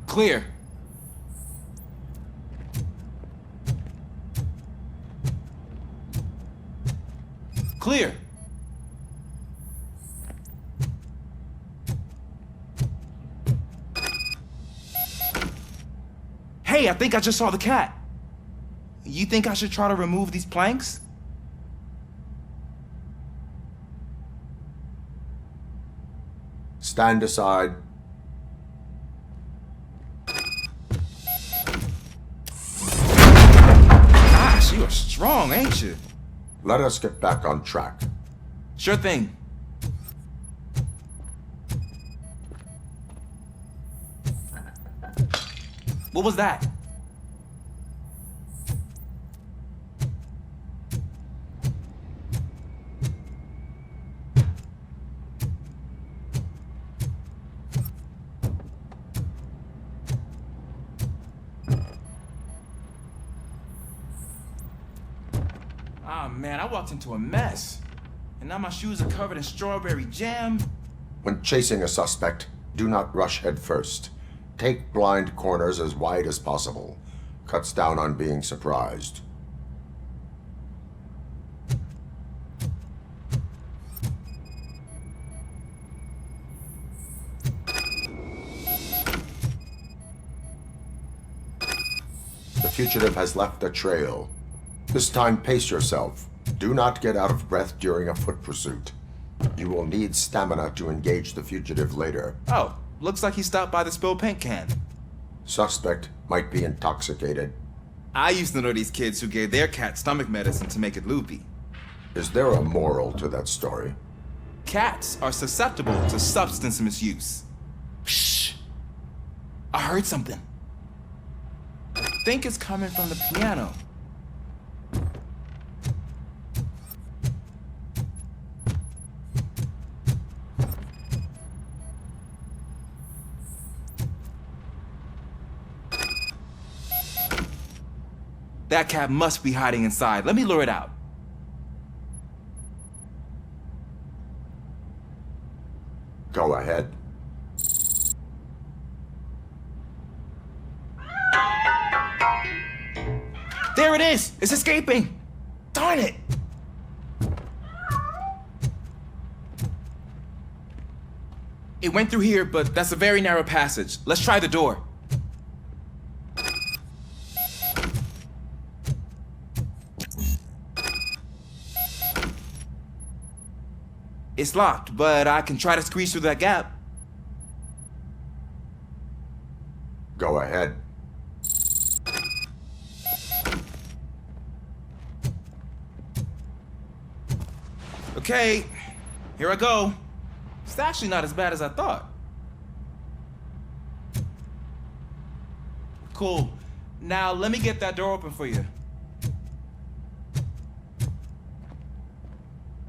Clear. Clear. Hey, I think I just saw the cat. You think I should try to remove these planks? Stand aside. Gosh, you are strong, ain't you? Let us get back on track. Sure thing. What was that? Ah, man, I walked into a mess. And now my shoes are covered in strawberry jam. When chasing a suspect, do not rush head first. Take blind corners as wide as possible. Cuts down on being surprised. The fugitive has left a trail. This time, pace yourself. Do not get out of breath during a foot pursuit. You will need stamina to engage the fugitive later. Oh, looks like he stopped by the spilled paint can. Suspect might be intoxicated. I used to know these kids who gave their cat stomach medicine to make it loopy. Is there a moral to that story? Cats are susceptible to substance misuse. Shh! I heard something. I think it's coming from the piano. That cat must be hiding inside. Let me lure it out. Go ahead. There it is! It's escaping! Darn it! It went through here, but that's a very narrow passage. Let's try the door. It's locked, but I can try to squeeze through that gap. Go ahead. Okay, here I go. It's actually not as bad as I thought. Cool. Now let me get that door open for you.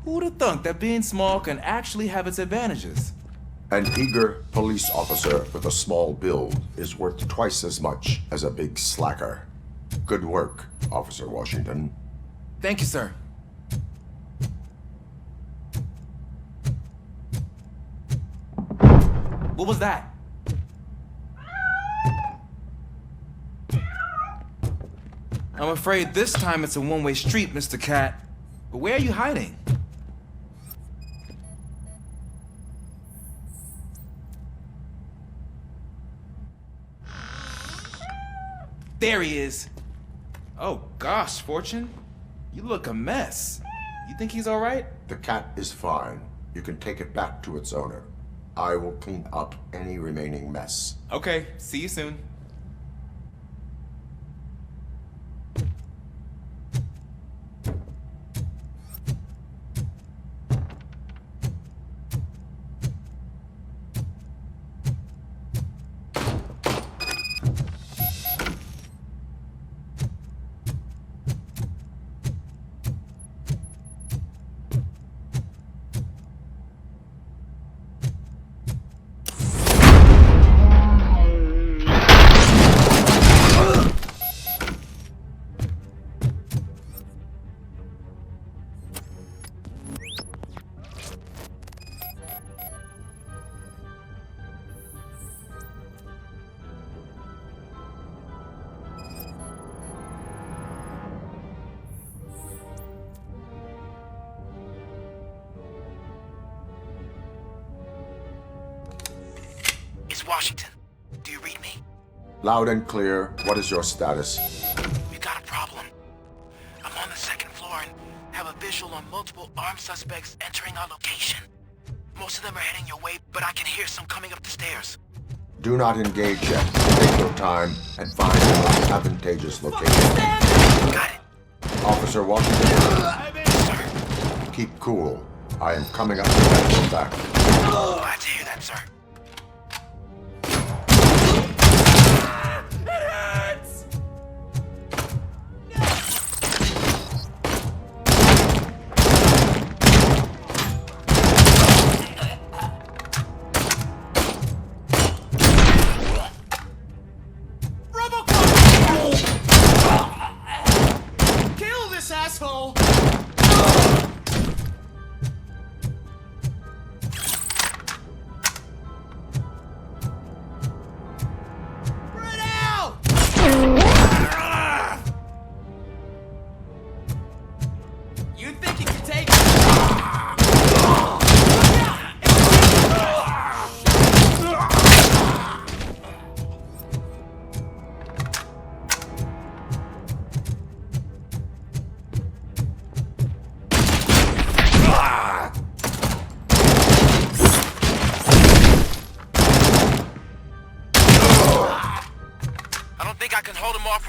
Who'd have thunk that being small can actually have its advantages? An eager police officer with a small build is worth twice as much as a big slacker. Good work, Officer Washington. Thank you, sir. What was that? I'm afraid this time it's a one-way street, Mr. Cat. But where are you hiding? There he is. Oh gosh, Fortune. You look a mess. You think he's all right? The cat is fine. You can take it back to its owner. I will clean up any remaining mess. Okay, see you soon. Washington, do you read me? Loud and clear. What is your status? We got a problem. I'm on the second floor and have a visual on multiple armed suspects entering our location. Most of them are heading your way, but I can hear some coming up the stairs. Do not engage yet. Take your time and find a more advantageous location. Got it. Officer Washington. Sir. Keep cool. I am coming up to get you back. Glad to hear that, sir.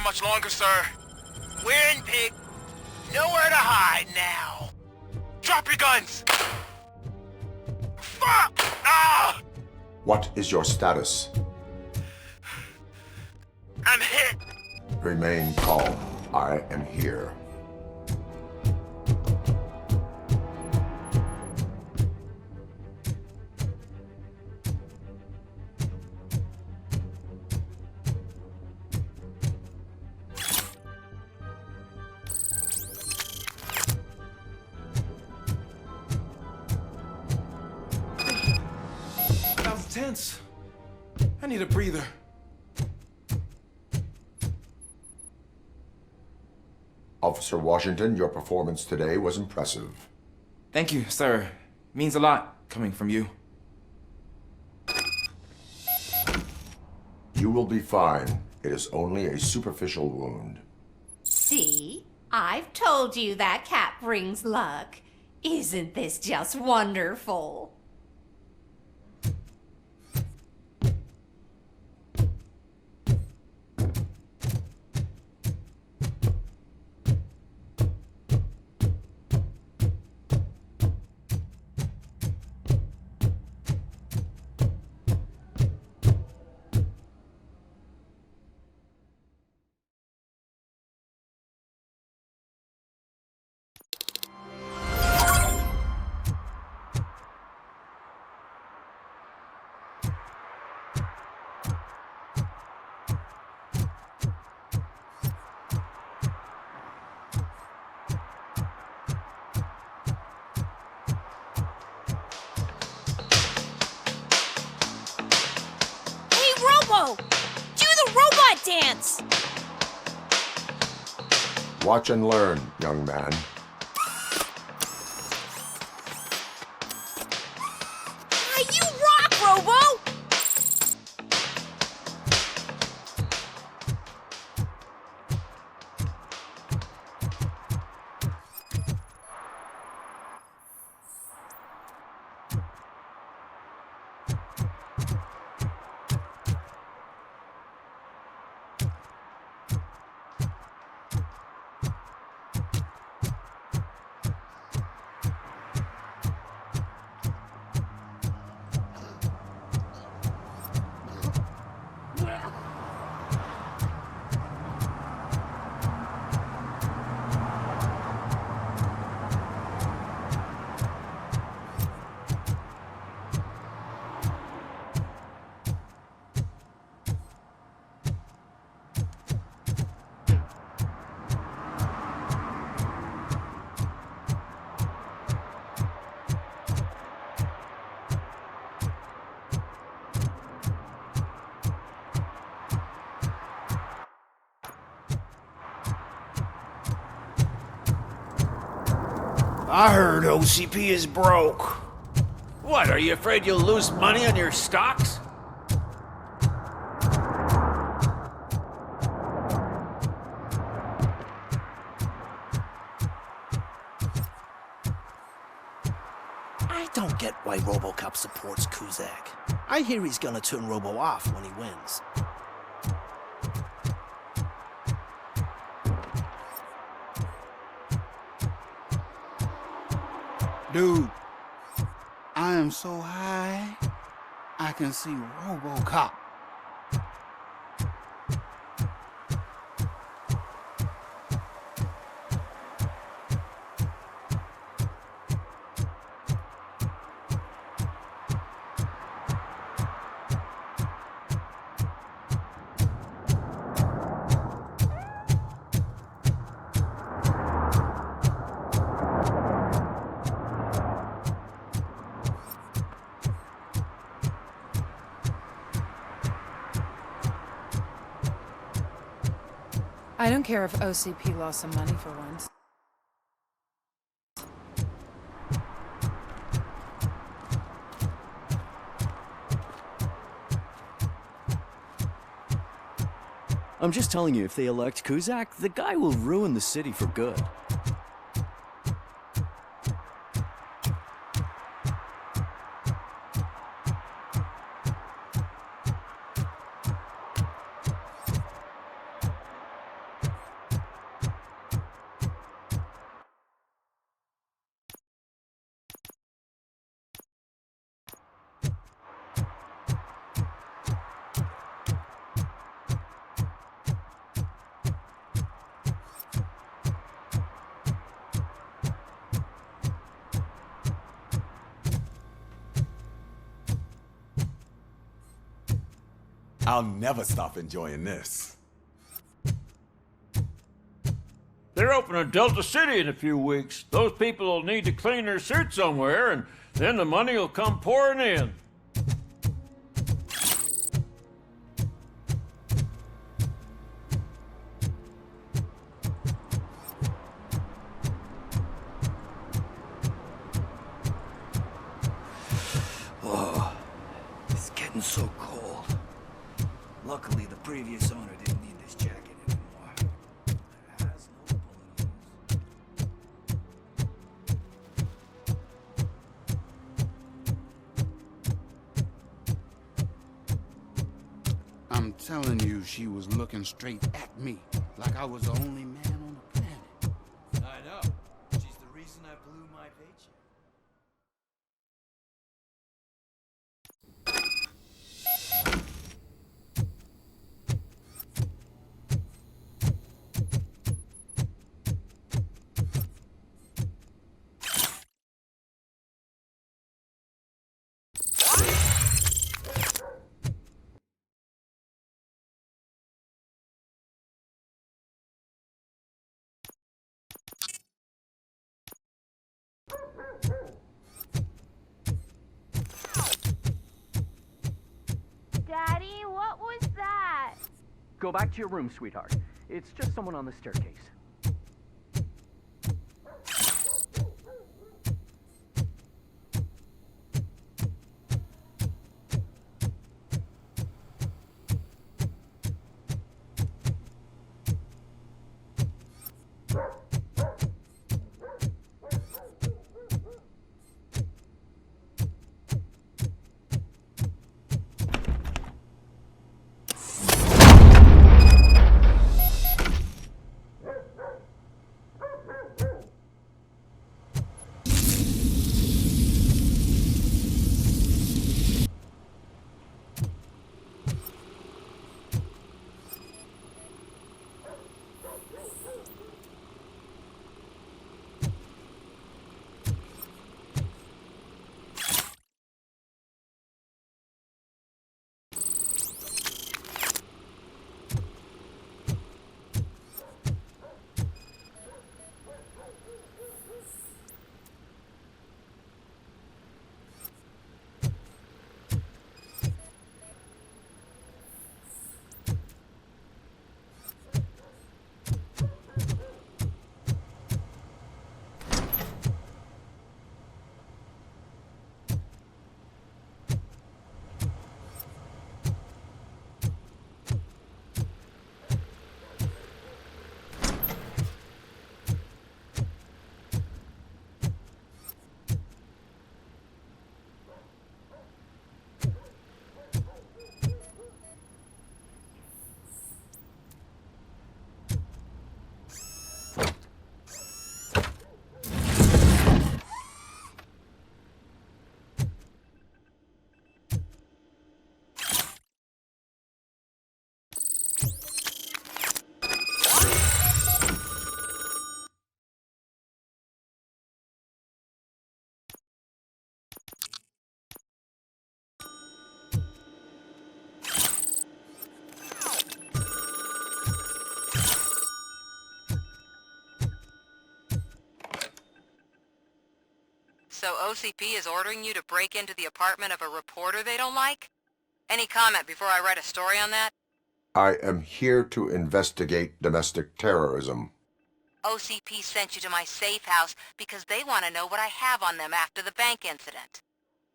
Much longer, sir. We're in Pig. Nowhere to hide now. Drop your guns. Fuck! Ah! What is your status? I'm hit. Remain calm. I am here. Tense. I need a breather. Officer Washington, your performance today was impressive. Thank you, sir. Means a lot coming from you. You will be fine. It is only a superficial wound. See? I've told you that cap brings luck. Isn't this just wonderful? Do the robot dance! Watch and learn, young man. You rock, Robo! I heard OCP is broke. What, are you afraid you'll lose money on your stocks? I don't get why RoboCop supports Kuzak. I hear he's gonna turn Robo off when he wins. Dude, I am so high, I can see RoboCop. I don't care if OCP lost some money for once. I'm just telling you, if they elect Kuzak, the guy will ruin the city for good. I'll never stop enjoying this. They're opening Delta City in a few weeks. Those people will need to clean their suits somewhere, and then the money will come pouring in. so cold. Luckily, the previous owner didn't need this jacket anymore. It has no I'm telling you, she was looking straight at me, like I was the only man on the planet. I know. She's the reason I blew my paycheck. Daddy, what was that? Go back to your room, sweetheart. It's just someone on the staircase. So OCP is ordering you to break into the apartment of a reporter they don't like? Any comment before I write a story on that? I am here to investigate domestic terrorism. OCP sent you to my safe house because they want to know what I have on them after the bank incident.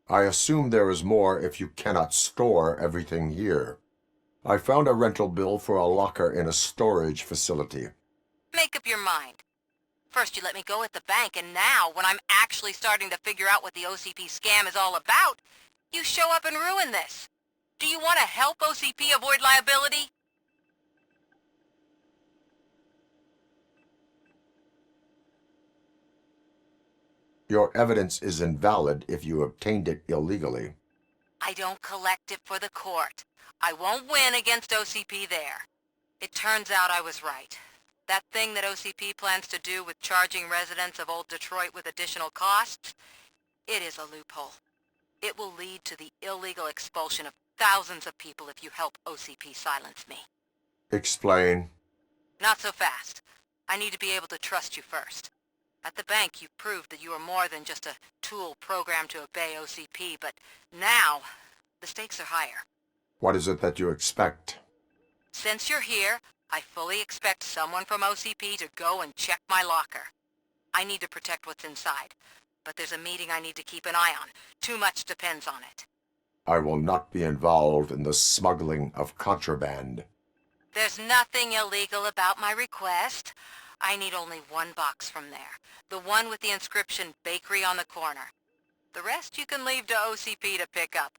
I assume there is more if you cannot store everything here. I found a rental bill for a locker in a storage facility. Make up your mind. First you let me go at the bank, and now, when I'm actually starting to figure out what the OCP scam is all about, you show up and ruin this. Do you want to help OCP avoid liability? Your evidence is invalid if you obtained it illegally. I don't collect it for the court. I won't win against OCP there. It turns out I was right. That thing that OCP plans to do with charging residents of Old Detroit with additional costs, it is a loophole. It will lead to the illegal expulsion of thousands of people if you help OCP silence me. Explain. Not so fast. I need to be able to trust you first. At the bank, you proved that you are more than just a tool programmed to obey OCP, but now, the stakes are higher. What is it that you expect? Since you're here, I fully expect someone from OCP to go and check my locker. I need to protect what's inside, but there's a meeting I need to keep an eye on. Too much depends on it. I will not be involved in the smuggling of contraband. There's nothing illegal about my request. I need only one box from there. The one with the inscription Bakery on the corner. The rest you can leave to OCP to pick up.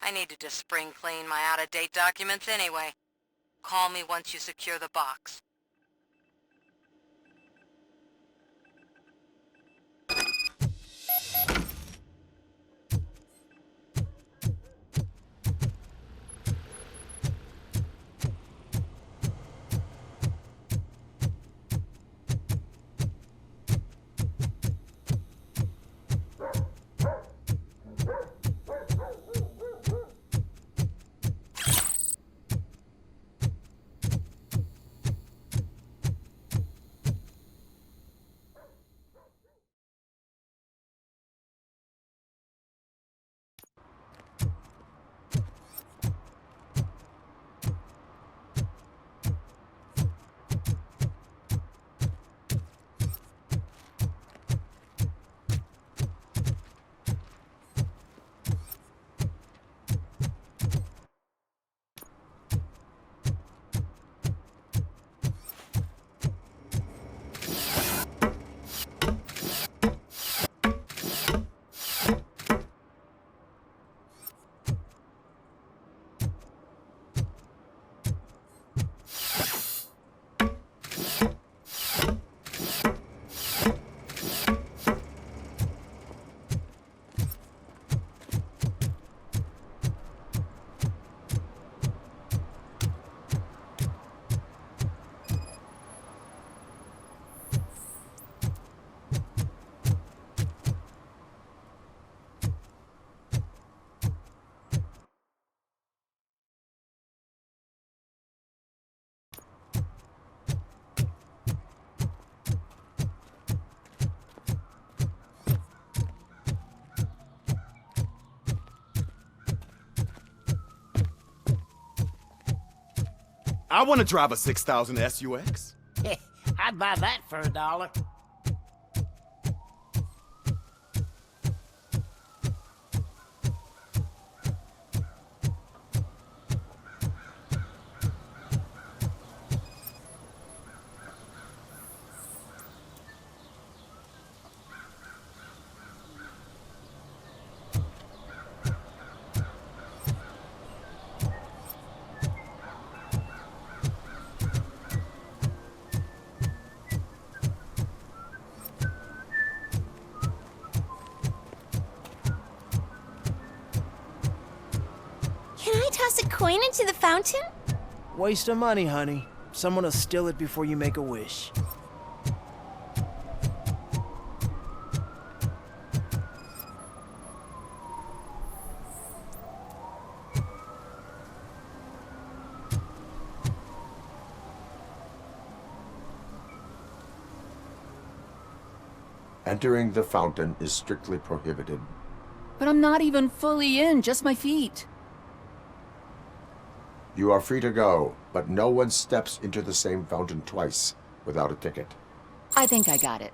I needed to spring clean my out-of-date documents anyway. Call me once you secure the box. I want to drive a 6000 SUX. I'd buy that for $1. Can I toss a coin into the fountain? Waste of money, honey. Someone will steal it before you make a wish. Entering the fountain is strictly prohibited. But I'm not even fully in, just my feet. You are free to go, but no one steps into the same fountain twice without a ticket. I think I got it.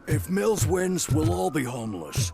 If Mills wins, we'll all be homeless.